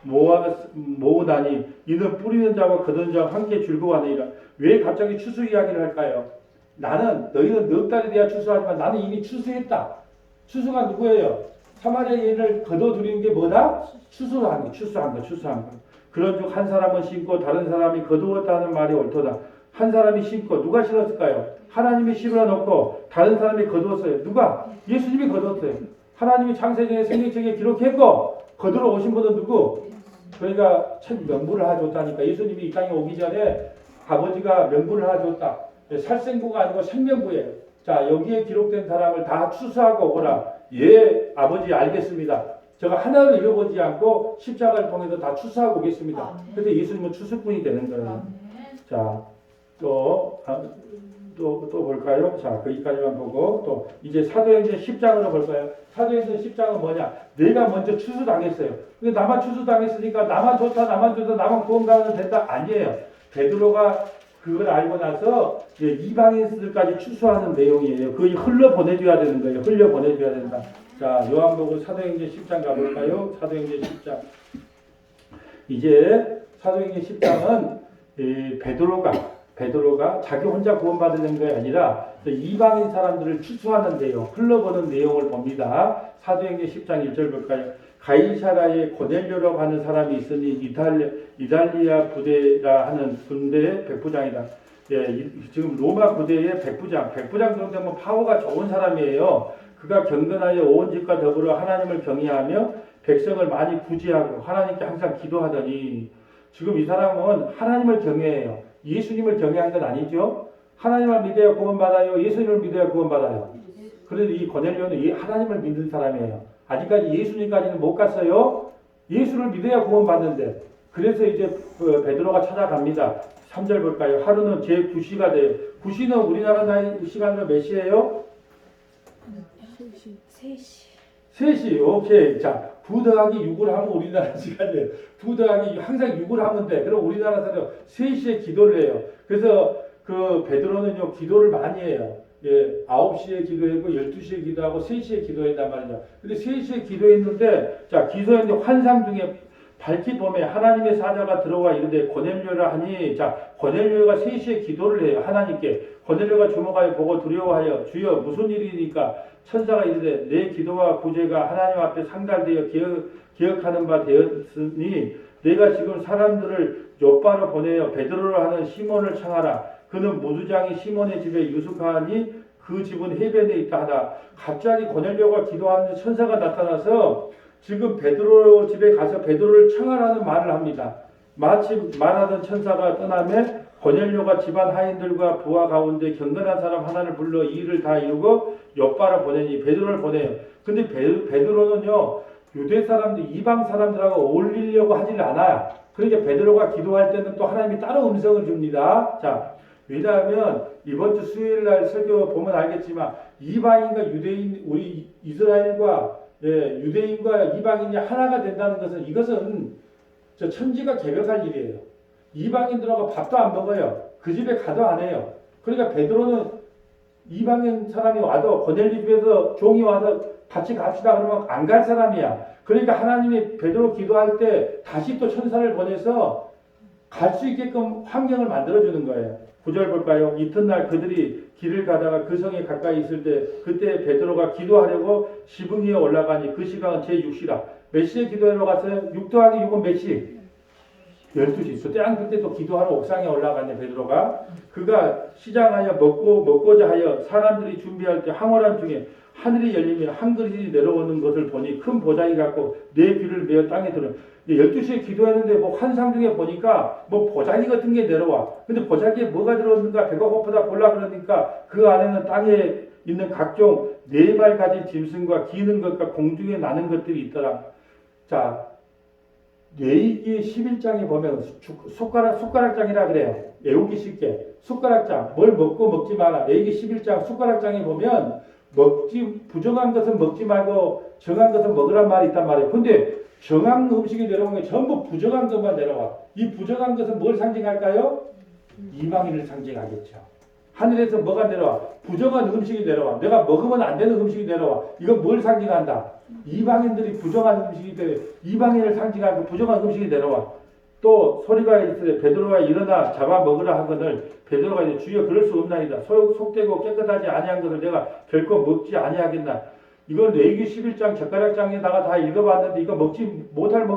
모으나니 이는 뿌리는 자와 거두는 자와 함께 즐거워하느니라. 왜 갑자기 추수 이야기를 할까요? 너희는 넉 달이 돼야 추수하지만 나는 이미 추수했다. 추수가 누구예요? 사마리아 여인을 거둬들이는 게 뭐다? 추수한 거, 추수한 거, 추수한 거. 그런즉 한 사람은 심고 다른 사람이 거두었다는 말이 옳도다. 한 사람이 심고 누가 심었을까요? 하나님이 심어 놓고 다른 사람이 거두었어요. 누가? 예수님이 거두었어요. 하나님이 창세기에 생명책에 기록했고 거두러 오신 분은 누구? 그러니까 책 명부를 하줬다니까. 예수님이 이 땅에 오기 전에 아버지가 명부를 하줬다. 살생부가 아니고 생명부예요. 자, 여기에 기록된 사람을 다 추수하고 오거라. 예, 아버지 알겠습니다. 제가 하나를 잃어보지 않고 십자가를 통해서 다 추수하고 오겠습니다. 그래서 예수님은 추수꾼이 되는 거예요. 자, 또 볼까요? 자, 거기까지만 보고 또 이제 사도행전 10장으로 볼까요? 사도행전 10장은 뭐냐? 내가 먼저 추수당했어요. 근데 나만 추수당했으니까 나만 좋다, 나만 구원받으면 된다? 아니에요. 베드로가 그걸 알고 나서 이방인들까지 추수하는 내용이에요. 그걸 흘려보내줘야 되는 거예요. 흘려보내줘야 된다. 자, 요한복음 사도행전 10장 가볼까요? 사도행전 10장. 이제 사도행전 10장은 베드로가 자기 혼자 구원받는 게 아니라 이방인 사람들을 추수하는 내용, 흘러보는 내용을 봅니다. 사도행전 10장 1절 볼까요? 가이사라에 고넬료라고 하는 사람이 있으니 이달리아 부대라 하는 군대의 백부장이다. 예, 지금 로마 부대의 백부장 정도 되면 파워가 좋은 사람이에요. 그가 경건하여 온 집과 더불어 하나님을 경외하며 백성을 많이 구제하고 하나님께 항상 기도하더니 지금 이 사람은 하나님을 경외해요. 예수님을 경외한 건 아니죠. 하나님을 믿어야 구원받아요. 예수님을 믿어야 구원받아요. 그런데 이 고넬료는 하나님을 믿는 사람이에요. 아직까지 예수님까지는 못 갔어요. 예수를 믿어야 구원받는데. 그래서 이제 베드로가 찾아갑니다. 3절 볼까요? 하루는 제9시가 돼요. 9시는 우리나라 나이 시간으로 몇 시예요? 3시. 3시. 오케이. 자, 9 더하기 6을 하면 우리나라 시간이에요. 9 더하기 항상 6을 하면 돼. 그럼 우리나라 사람 3시에 기도를 해요. 그래서 그 베드로는요, 기도를 많이 해요. 예, 9시에 기도했고 12시에 기도하고 3시에 기도했단 말이죠. 근데 3시에 기도했는데 자, 기도했는데 환상 중에 밝히 보면 하나님의 사자가 들어와 이르되 고넬료라 하니 자, 고넬료가 3시에 기도를 해요. 하나님께. 고넬료가 주목하여 보고 두려워하여 주여 무슨 일이니까 천사가 이르되 내 기도와 구제가 하나님 앞에 상달되어 기억하는 바 되었으니 내가 지금 사람들을 요바로 보내어 베드로라 하는 시몬을 청하라. 그는 모두장이 시몬의 집에 유숙하니 그 집은 해변에 있다 하다. 갑자기 고넬료가 기도하는데 천사가 나타나서 지금 베드로 집에 가서 베드로를 청하라는 말을 합니다. 마침 말하던 천사가 떠나며 고넬료가 집안 하인들과 부하 가운데 경건한 사람 하나를 불러 이 일을 다 이루고 요바로 보내니 베드로를 보내요. 근데 베드로는요, 유대 사람들, 이방 사람들하고 어울리려고 하질 않아요. 그러니까 베드로가 기도할 때는 또 하나님이 따로 음성을 줍니다. 자, 왜냐하면 이번 주 수요일 날 설교 보면 알겠지만 이방인과 유대인, 우리 이스라엘과 유대인과 이방인이 하나가 된다는 것은 이것은 저 천지가 개벽할 일이에요. 이방인들하고 밥도 안 먹어요. 그 집에 가도 안 해요. 그러니까 베드로는 이방인 사람이 와도 고넬료 집에서 종이 와서 같이 갑시다 그러면 안 갈 사람이야. 그러니까 하나님이 베드로 기도할 때 다시 또 천사를 보내서 갈 수 있게끔 환경을 만들어주는 거예요. 9절 볼까요? 이튿날 그들이 길을 가다가 그 성에 가까이 있을 때 그때 베드로가 기도하려고 지붕 위에 올라가니 그 시간은 제6시라. 몇 시에 기도하러 갔어요? 6 더하기 6은 몇 시? 12시. 때랑 그때 또 기도하러 옥상에 올라갔네 베드로가. 그가 시장하여 먹고자 하여 사람들이 준비할 때 황홀한 중에 하늘이 열리며 한 그릇이 내려오는 것을 보니 큰 보자기 같고 네 귀를 메어 땅에 들어. 12시에 기도했는데 뭐 환상 중에 보니까 뭐 보자기 같은 게 내려와. 근데 보자기에 뭐가 들어오는가 배가 고프다 볼라 그러니까 그 안에는 땅에 있는 각종 네 발 가진 짐승과 기는 것과 공중에 나는 것들이 있더라. 자, 레위기 11장에 보면 숟가락장이라 그래요. 외우기 쉽게. 숟가락장. 뭘 먹고 먹지 마라. 레위기 11장 숟가락장에 보면 부정한 것은 먹지 말고 정한 것은 먹으란 말이 있단 말이에요. 근데 정한 음식이 내려오는 게 전부 부정한 것만 내려와. 이 부정한 것은 뭘 상징할까요? 이방인을 상징하겠죠. 하늘에서 뭐가 내려와? 부정한 음식이 내려와. 내가 먹으면 안 되는 음식이 내려와. 이건 뭘 상징한다? 이방인들이 부정한 음식이 때문에 이방인을 상징하고 부정한 음식이 내려와. 또 소리가 있으되 베드로가 일어나 잡아 먹으라 하거늘 베드로가 이제 주여 그럴 수 없나이다. 속되고 깨끗하지 아니한 것을 내가 결코 먹지 아니하겠나. 이건 레위기 11장 젓가락장에다가 다 읽어봤는데 이거 먹지 못할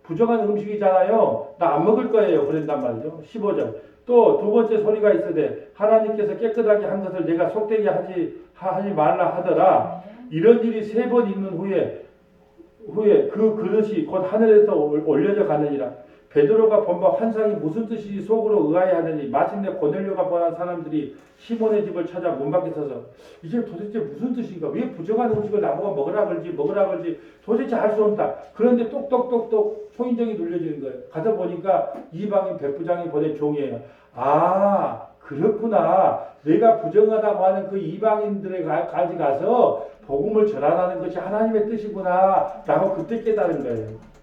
부정한 음식이잖아요. 나 안 먹을 거예요. 그런단 말이죠. 15절. 또 두 번째 소리가 있으되 하나님께서 깨끗하게 한 것을 내가 속되게 하지 말라 하더라. 이런 일이 3번 있는 후에 그 그릇이 곧 하늘에서 올려져 가느니라. 베드로가 본 바 환상이 무슨 뜻인지 속으로 의아해하더니 마침내 고넬료가 보낸 사람들이 시몬의 집을 찾아 문 밖에 서서 이게 도대체 무슨 뜻인가? 왜 부정한 음식을 나보고 먹으라 그러지 도대체 알 수 없다. 그런데 똑똑똑똑 초인종이 눌려지는 거예요. 가서 보니까 이방인 백부장이 보낸 종이에요. 아 그렇구나. 내가 부정하다고 하는 그 이방인들에까지 가서 복음을 전하라는 것이 하나님의 뜻이구나 라고 그때 깨달은 거예요.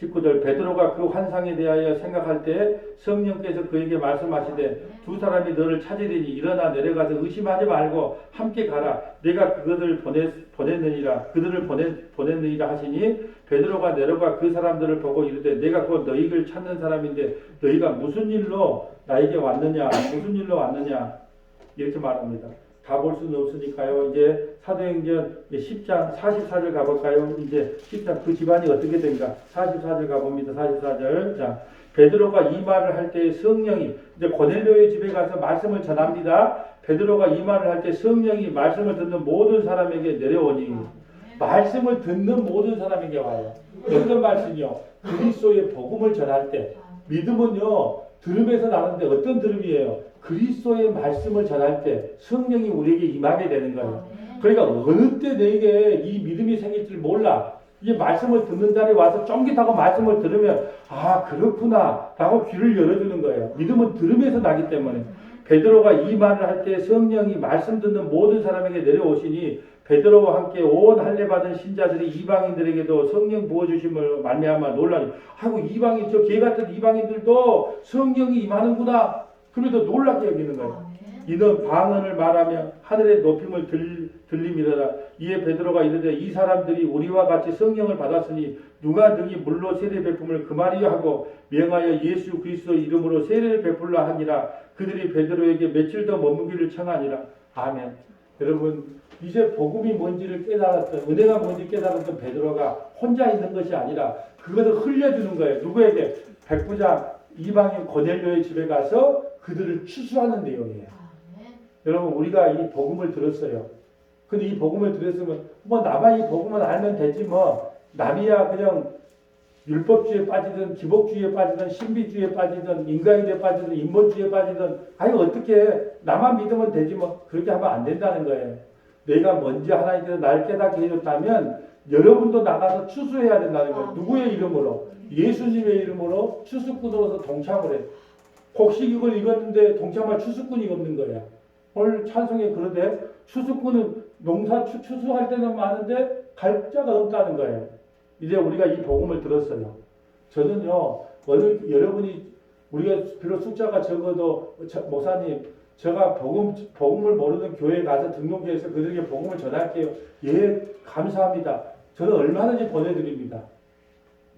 19절 베드로가 그 환상에 대하여 생각할 때 성령께서 그에게 말씀하시되 두 사람이 너를 찾으리니 일어나 내려가서 의심하지 말고 함께 가라. 내가 그들을 보냈느니라 하시니 베드로가 내려가 그 사람들을 보고 이르되 내가 곧 너희를 찾는 사람인데 너희가 무슨 일로 나에게 왔느냐 이렇게 말합니다. 다 볼 수는 없으니까요. 이제 사도행전 10장 44절 가볼까요? 이제 10장 그 집안이 어떻게 된가? 44절 가봅니다. 44절. 자, 베드로가 이 말을 할 때 성령이 이제 고넬료의 집에 가서 말씀을 전합니다. 베드로가 이 말을 할 때 성령이 말씀을 듣는 모든 사람에게 내려오니 말씀을 듣는 모든 사람에게 와요. 어떤 말씀이요? 그리스도의 복음을 전할 때 믿음은요 들음에서 나는데 어떤 들음이에요? 그리스도의 말씀을 전할 때 성령이 우리에게 임하게 되는 거예요. 그러니까 어느 때 너에게 이 믿음이 생길지 몰라. 이 말씀을 듣는 자리에 와서 쫑깃하고 말씀을 들으면 아 그렇구나 라고 귀를 열어주는 거예요. 믿음은 들음에서 나기 때문에. 베드로가 이 말을 할 때 성령이 말씀 듣는 모든 사람에게 내려오시니 베드로와 함께 온 할례 받은 신자들이 이방인들에게도 성령 부어주심을 말미암아 놀라니 아이고 이방인 저 개 같은 이방인들도 성령이 임하는구나. 그러면서 놀랍게 여기는 거예요. 이는 방언을 말하며 하늘의 높임을 들림이더라. 이에 베드로가 이르되 이 사람들이 우리와 같이 성령을 받았으니 누가 능히 물로 세례 베품을 그말이여 하고 명하여 예수 그리스도의 이름으로 세례를 베풀라 하니라. 그들이 베드로에게 며칠 더 머무기를 청하니라. 아멘. 여러분 이제 복음이 뭔지를 깨달았던 은혜가 뭔지 깨달았던 베드로가 혼자 있는 것이 아니라 그것을 흘려주는 거예요. 누구에게? 백부장 이방인 고넬료의 집에 가서 그들을 추수하는 내용이에요. 여러분 우리가 이 복음을 들었어요. 근데 이 복음을 들었으면 뭐 나만 이 복음을 알면 되지 뭐 남이야 그냥 율법주의에 빠지든 기복주의에 빠지든 신비주의에 빠지든 인간주의에 빠지든 인본주의에 빠지든 아니 어떻게 나만 믿으면 되지 뭐 그렇게 하면 안 된다는 거예요. 내가 뭔지 하나님께서 나를 깨닫게 해줬다면 여러분도 나가서 추수해야 된다는 거예요. 누구의 이름으로? 예수님의 이름으로 추수꾼으로서 동참을 해. 곡식이걸 익었는데 동참할 추수꾼이 없는 거야. 오늘 찬송에 그러되 추수꾼은 농사 추수할 때는 많은데 갈 자가 없다는 거예요. 이제 우리가 이 복음을 들었어요. 저는요, 여러분이 우리가 비록 숫자가 적어도 목사님, 제가 복음을 모르는 교회에 가서 등록해서 그들에게 복음을 전할게요. 예, 감사합니다. 저는 얼마든지 보내드립니다.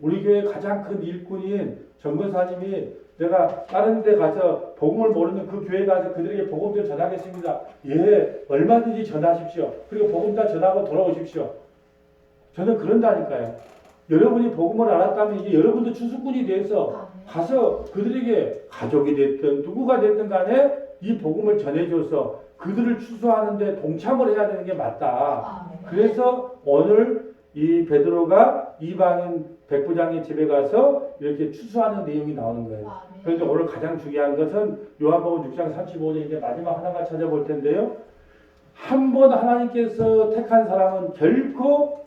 우리 교회 가장 큰 일꾼인 전권사님이 내가 다른 데 가서 복음을 모르는 그 교회에 가서 그들에게 복음 좀 전하겠습니다. 예, 얼마든지 전하십시오. 그리고 복음 다 전하고 돌아오십시오. 저는 그런다니까요. 여러분이 복음을 알았다면 이제 여러분도 추수꾼이 돼서 가서 그들에게 가족이 됐든 누구가 됐든 간에 이 복음을 전해줘서 그들을 추수하는데 동참을 해야 되는 게 맞다. 그래서 오늘 이 베드로가 이방인 백부장의 집에 가서 이렇게 추수하는 내용이 나오는 거예요. 그런데 오늘 가장 중요한 것은 요한복음 6장 35절 이제 마지막 하나만 찾아볼 텐데요. 한 번 하나님께서 택한 사람은 결코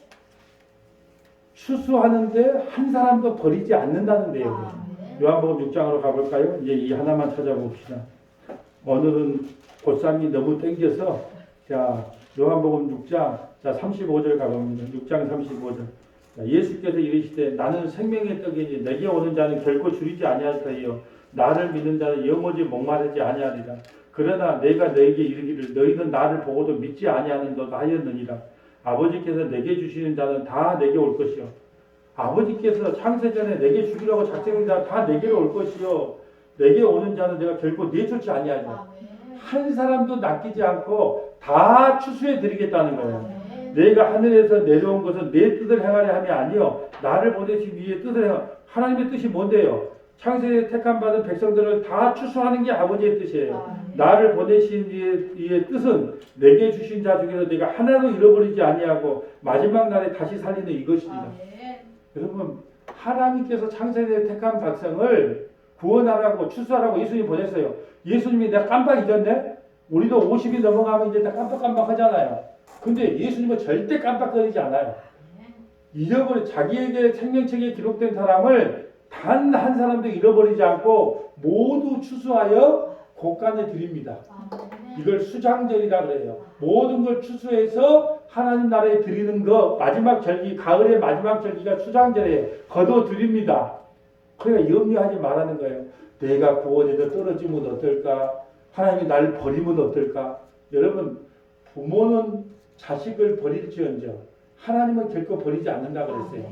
추수하는데 한 사람도 버리지 않는다는 내용이에요. 요한복음 6장으로 가볼까요? 이제 이 하나만 찾아봅시다. 오늘은 곧상이 너무 땡겨서 자 요한복음 6장 자 35절 가봅니다. 6장 35절. 자, 예수께서 이르시되 나는 생명의 떡이니 내게 오는 자는 결코 줄이지 아니할 터이요 나를 믿는 자는 영원히 목마르지 아니하리라. 그러나 내가 너에게 이르기를 너희는 나를 보고도 믿지 아니하는도다 하였느니라. 아버지께서 내게 주시는 자는 다 내게 올 것이요. 아버지께서 창세전에 내게 주기라고 작정한 자 다 내게로 올 것이요. 내게 오는 자는 내가 결코 내쫓지 아니하리라. 한 사람도 낚이지 않고 다 추수해 드리겠다는 거예요. 내가 하늘에서 내려온 것은 내 뜻을 행하려 함이 아니요 나를 보내신 이의 뜻을 행하. 하나님의 뜻이 뭔데요? 창세에 택함 받은 백성들을 다 추수하는 게 아버지의 뜻이에요. 나를 보내신 이의 뜻은 내게 주신 자 중에서 내가 하나도 잃어버리지 아니하고 마지막 날에 다시 살리는 이것입니다. 여러분, 하나님께서 창세에 택한 백성을 구원하라고 추수하라고 예수님 보냈어요. 예수님이 내가 깜빡 잊었네? 우리도 50이 넘어가면 이제 다 깜빡깜빡 하잖아요. 근데 예수님은 절대 깜빡거리지 않아요. 잊어버려 자기에게 생명책에 기록된 사람을 단 한 사람도 잃어버리지 않고 모두 추수하여 곳간에 드립니다. 이걸 수장절이라 그래요. 모든 걸 추수해서 하나님 나라에 드리는 거 마지막 절기 가을의 마지막 절기가 수장절이에요. 거둬 드립니다. 그러니까 염려하지 말라는 거예요. 내가 구원에서 떨어지면 어떨까? 하나님이 나를 버리면 어떨까? 여러분, 부모는 자식을 버릴지언정 하나님은 결코 버리지 않는다 그랬어요.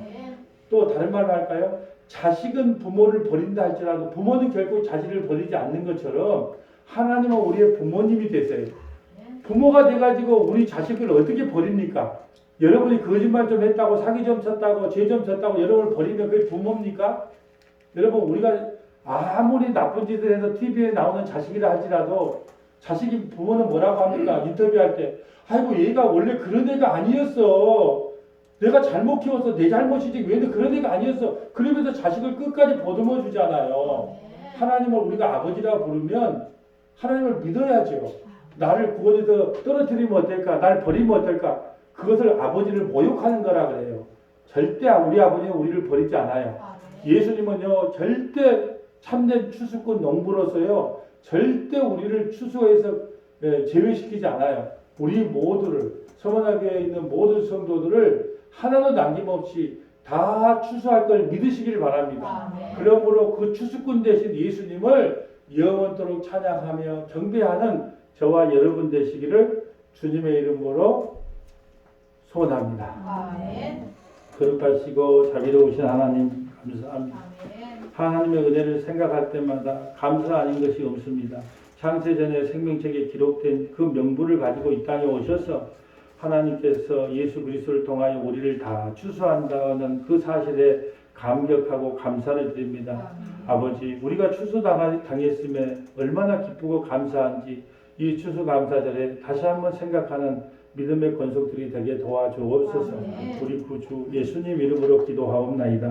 또 다른 말로 할까요? 자식은 부모를 버린다 할지라도 부모는 결코 자식을 버리지 않는 것처럼 하나님은 우리의 부모님이 되세요. 부모가 돼가지고 우리 자식을 어떻게 버립니까? 여러분이 거짓말 좀 했다고 사기 좀 쳤다고 죄 좀 졌다고 여러분을 버리면 그게 부모입니까? 여러분, 우리가 아무리 나쁜 짓을 해서 TV에 나오는 자식이라 할지라도 자식이 부모는 뭐라고 합니까? 인터뷰할 때 아이고 얘가 원래 그런 애가 아니었어. 내가 잘못 키워서 내 잘못이지 왜 그런 애가 아니었어. 그러면서 자식을 끝까지 보듬어 주잖아요. 하나님을 우리가 아버지라고 부르면 하나님을 믿어야죠. 나를 구원해서 떨어뜨리면 어떨까? 날 버리면 어떨까? 그것을 아버지를 모욕하는 거라 그래요. 절대 우리 아버지는 우리를 버리지 않아요. 예수님은요 절대 참된 추수꾼 농부로서요 절대 우리를 추수해서 제외시키지 않아요. 우리 모두를 서원하교회에 있는 모든 성도들을 하나도 남김없이 다 추수할 걸 믿으시길 바랍니다. 그러므로 그 추수꾼 되신 예수님을 영원토록 찬양하며 경배하는 저와 여러분 되시기를 주님의 이름으로 소원합니다. 거룩하시고 자비로우신 하나님 감사합니다. 하나님의 은혜를 생각할 때마다 감사 아닌 것이 없습니다. 창세전에 생명책에 기록된 그 명부를 가지고 이 땅에 오셔서 하나님께서 예수 그리스도를 통하여 우리를 다 추수한다는 그 사실에 감격하고 감사를 드립니다. 아버지, 우리가 추수당했음에 얼마나 기쁘고 감사한지 이 추수감사절에 다시 한번 생각하는 믿음의 권속들이 되게 도와주옵소서. 우리 구주 예수님 이름으로 기도하옵나이다.